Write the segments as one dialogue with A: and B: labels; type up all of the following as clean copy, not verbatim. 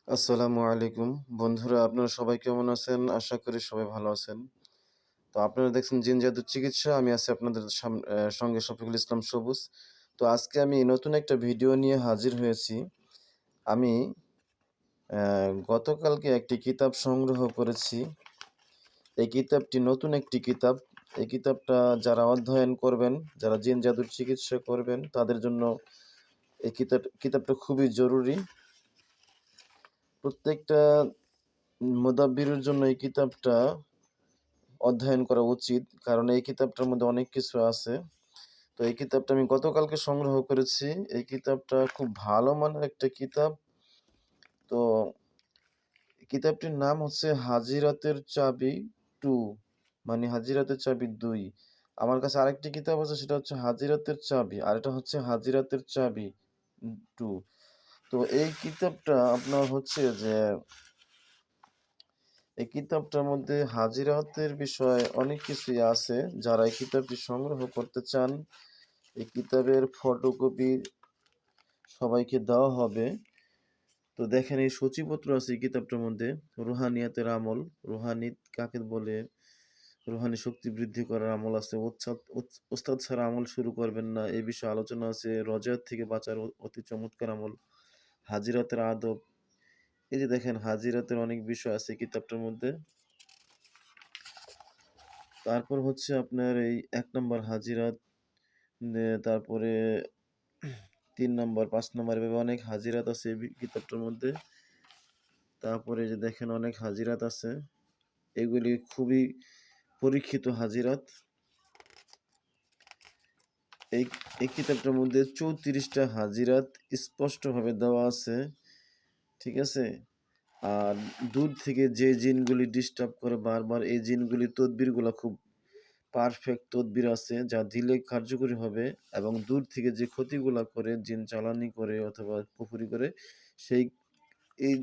A: আসসালামু আলাইকুম। বন্ধুরা আপনারা সবাই কেমন আছেন? আশা করি সবাই ভালো আছেন। তো আপনারা দেখছেন জিন জাদুর চিকিৎসা। আমি আছি আপনাদের সঙ্গে শফিকুল ইসলাম সবুজ। তো আজকে আমি নতুন একটা ভিডিও নিয়ে হাজির হয়েছি। আমি গতকালকে একটি কিতাব সংগ্রহ করেছি। এই কিতাবটি নতুন একটি কিতাব। এই কিতাবটা যারা অধ্যয়ন করবেন, যারা জিন জাদুর চিকিৎসা করবেন তাদের জন্য এই কিতাবটা খুবই জরুরি। প্রত্যেকটা মুদাব্বিরের জন্য এই কিতাবটা অধ্যয়ন করা উচিত। কারণ এই কিতাবটার মধ্যে অনেক কিছু আছে। তো এই কিতাবটা আমি গতকালকে সংগ্রহ করেছি। এই কিতাবটা খুব ভালো মানের একটা কিতাব। তো কিতাবটির নাম হচ্ছে হাজিরাতের চাবি 2 মানে হাজিরাতের চাবি ২। আমার কাছে আরেকটি কিতাব আছে সেটা হচ্ছে হাজিরাতের চাবি। আর এটা হচ্ছে হাজিরাতের চাবি 2। তো এই কিতাবটা আপনার হচ্ছে যে এই কিতাবটার মধ্যে হাজিরাতের বিষয়ে অনেক কিছুই আছে। যারা এই কিতাবটি সংগ্রহ করতে চান, এই কিতাবের ফটোকপি সবাইকে দেওয়া হবে। তো দেখেন এই সূচিপত্র আছে এই কিতাবটার মধ্যে। রুহানিয়াতের আমল, রুহানি কাকে বলে? রুহানি শক্তি বৃদ্ধি করার আমল আছে। ওস্তাদ ছাড়া আমল শুরু করবেন না। এই বিষয়ে আলোচনা আছে। রজায়েত থেকে বাঁচার অতি চমৎকার আমল। হাজিরাতের আদব। এই যে দেখেন হাজিরাতের অনেক বিষয় আছে এই কিতাবটার মধ্যে। তারপর হচ্ছে আপনার এই ১ নাম্বার হাজিরাত, তারপরে ৩ নাম্বার, ৫ নাম্বার এভাবে অনেক হাজিরাত আছে এই কিতাবটার মধ্যে। তারপরে যে দেখেন অনেক হাজিরাত আছে। এগুলি খুবই পরীক্ষিত হাজিরাত। এই এই কিতাবটার মধ্যে ৩৪ টা হাজিরাত স্পষ্টভাবে দেওয়া আছে। ঠিক আছে? আর দূর থেকে যে জিনগুলি ডিস্টার্ব করে বারবার এই জিনগুলির তদবিরগুলা খুব পারফেক্ট তদবির আছে যা দিলে কার্যকরী হবে, এবং দূর থেকে যে ক্ষতিগুলা করে জিন চালানি করে অথবা কুফরি করে সেই এই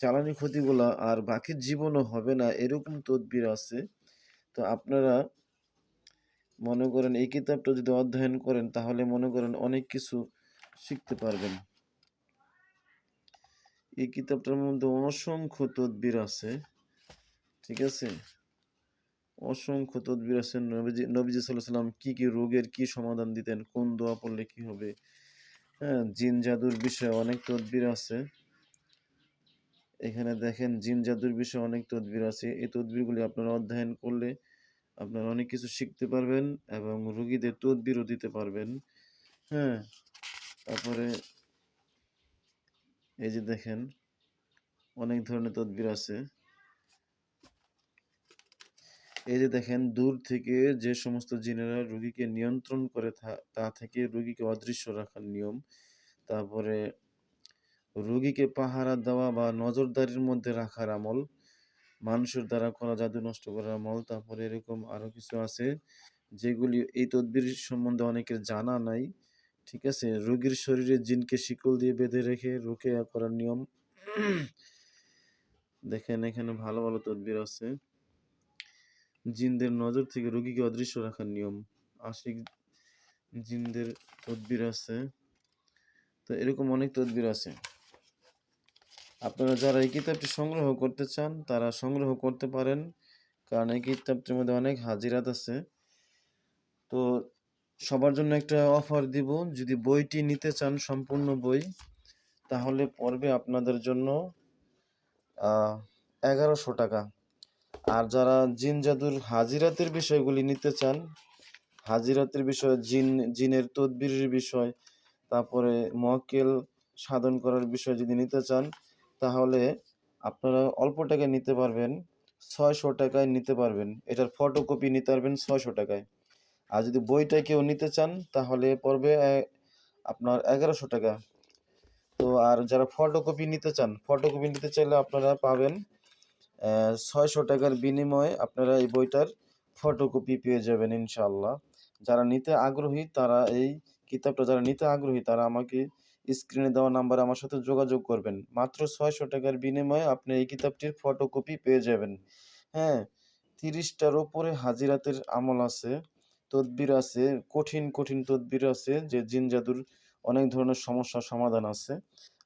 A: চালানি ক্ষতিগুলা আর বাকি জীবনও হবে না এরকম তদবির আছে। তো আপনারা মনে করেন এই কিতাবটা যদি অধ্যয়ন করেন তাহলে মনে করেন অনেক কিছু শিখতে পারবেন। এই কিতাবটার মধ্যে অসংখ্য তদবির আছে। ঠিক আছে? অসংখ্য তদবির আছে। নবীজি সাল্লাল্লাহু আলাইহি সাল্লাম কি রোগের কি সমাধান দিতেন, কোন দোয়া পড়লে কি হবে। হ্যাঁ, জিন জাদুর বিষয়ে অনেক তদবির আছে। এখানে দেখেন জিন জাদুর বিষয়ে অনেক তদবির আছে। এই তদবিরগুলি আপনারা অধ্যয়ন করলে আপনারা অনেক কিছু শিখতে পারবেন এবং রোগীদের তদবিরও দিতে পারবেন। হ্যাঁ? তারপরে এই যে দেখেন অনেক ধরনের তদবির আছে। এই যে দেখেন দূর থেকে যে সমস্ত জিনেরা রোগীকে নিয়ন্ত্রণ করে তা থেকে রোগীকে অদৃশ্য রাখার নিয়ম। তারপরে রোগীকে পাহারা দেওয়া বা নজরদারির মধ্যে রাখার আমল, মানুষের দ্বারা করা জাদু নষ্ট করার আমল। তারপরে এরকম আরো কিছু আছে যেগুলি এই তদবির সম্বন্ধে অনেকের জানা নাই। ঠিক আছে? রোগীর শরীরে জিনকে শিকল দিয়ে বেঁধে রেখে রুকিয়া করার নিয়ম। দেখেন এখানে ভালো, ভালো তদবির আছে। জিনদের নজর থেকে রোগীকে অদৃশ্য রাখার নিয়ম। আশিক জিনদের তদবির আছে। তো এরকম অনেক তদবির আছে। আপনারা যারা এই কিতাবটি সংগ্রহ করতে চান তারা সংগ্রহ করতে পারেন। কারণ এই কিতাবটির মধ্যে অনেক হাজিরাত আছে। তো সবার জন্য একটা অফার দিব। যদি বইটি নিতে চান সম্পূর্ণ বই তাহলে পড়বে আপনাদের জন্য আ ৳১১০০। আর যারা জিন জাদুর হাজিরাতের বিষয়গুলি নিতে চান, হাজিরাতের বিষয় জিনের তদবিরের বিষয়, তারপরে মক্কেল সাধন করার বিষয় যদি নিতে চান তাহলে আপনারা অল্প টাকায় নিতে পারবেন। ৳৬০০ নিতে পারবেন। এটার ফটোকপি নিতে পারবেন ৳৬০০। আর যদি বইটা কেউ নিতে চান তাহলে পড়বে আপনার ৳১১০০। তো আর যারা ফটোকপি নিতে চান, ফটোকপি নিতে চাইলে আপনারা পাবেন ৳৬০০ র বিনিময়ে আপনারা এই বইটার ফটোকপি পেয়ে যাবেন ইনশাআল্লাহ। যারা নিতে আগ্রহী তারা এই কিতাবটা যারা নিতে আগ্রহী তারা আমাকে স্ক্রিনে দেওয়া নাম্বারে আমার সাথে যোগাযোগ করবেন। মাত্র ৳৬০০ র বিনিময়ে আপনি এই কিতাবটির ফটোকপি পেয়ে যাবেন। হ্যাঁ? ৩০ টার উপরে হাজিরাতের আমল আছে, তদবির আছে, কঠিন, কঠিন তদবির আছে যে জিন জাদুর অনেক ধরনের সমস্যার সমাধান আছে।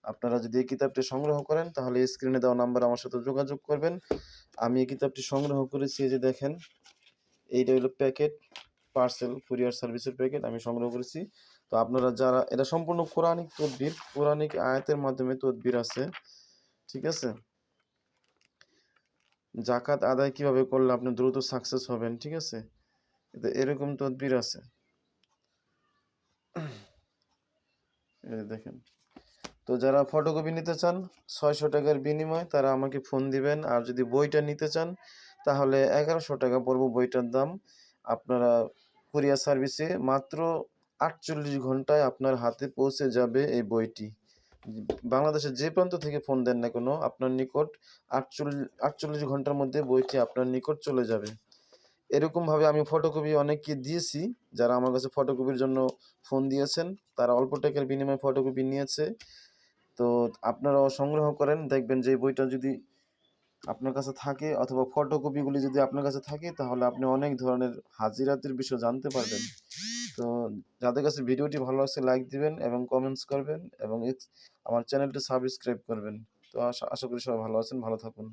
A: আপনারা যদি এই কিতাবটি সংগ্রহ করেন তাহলে স্ক্রিনে দেওয়া নাম্বারে আমার সাথে যোগাযোগ করবেন। আমি এই কিতাবটি সংগ্রহ করেছি, এই যে দেখেন, এইটা হলো প্যাকেট, পার্সেল কুরিয়ার সার্ভিসের প্যাকেট আমি সংগ্রহ করেছি। তো আপনারা যারা, এটা সম্পূর্ণ কোরআনিক তদবির, কোরআনিক আয়াতের মাধ্যমে তদবির আছে, ঠিক আছে? জাকাত আদায় কিভাবে করলে আপনি দ্রুত সাকসেস হবেন, ঠিক আছে? এতে এরকম তদবির আছে, এই যে দেখেন। তো যারা ফটোকপি নিতে চান ৬০০ টাকার বিনিময়ে তারা আমাকে ফোন দিবেন। আর যদি বইটা নিতে চান তাহলে ১১০০ টাকা পড়বে বইটার দাম। আপনারা কুরিয়ার সার্ভিসে মাত্র ৪৮ ঘন্টায় আপনার হাতে পৌঁছে যাবে এই বইটি। বাংলাদেশের যে প্রান্ত থেকে ফোন দেন না কেন, আপনার নিকট ৪৮ ঘন্টার মধ্যে বইটি আপনার নিকট চলে যাবে। এরকমভাবে আমি ফটোকপি অনেককে দিয়েছি, যারা আমার কাছে ফটোকপির জন্য ফোন দিয়েছেন, তারা অল্প টাকার বিনিময়ে ফটোকপি নিয়েছে। তো আপনারাও সংগ্রহ করেন, দেখবেন যে এই বইটা যদি আপনার কাছে থাকে অথবা ফটোকপিগুলি যদি আপনার কাছে থাকে তাহলে আপনি অনেক ধরনের হাজিরাতের বিষয় জানতে পারবেন। তো যাদের কাছে ভিডিওটি ভালো লাগছে লাইক দিবেন এবং কমেন্টস করবেন এবং আমার চ্যানেলটি সাবস্ক্রাইব করবেন। তো আশা করি সবাই ভালো আছেন, ভালো থাকুন।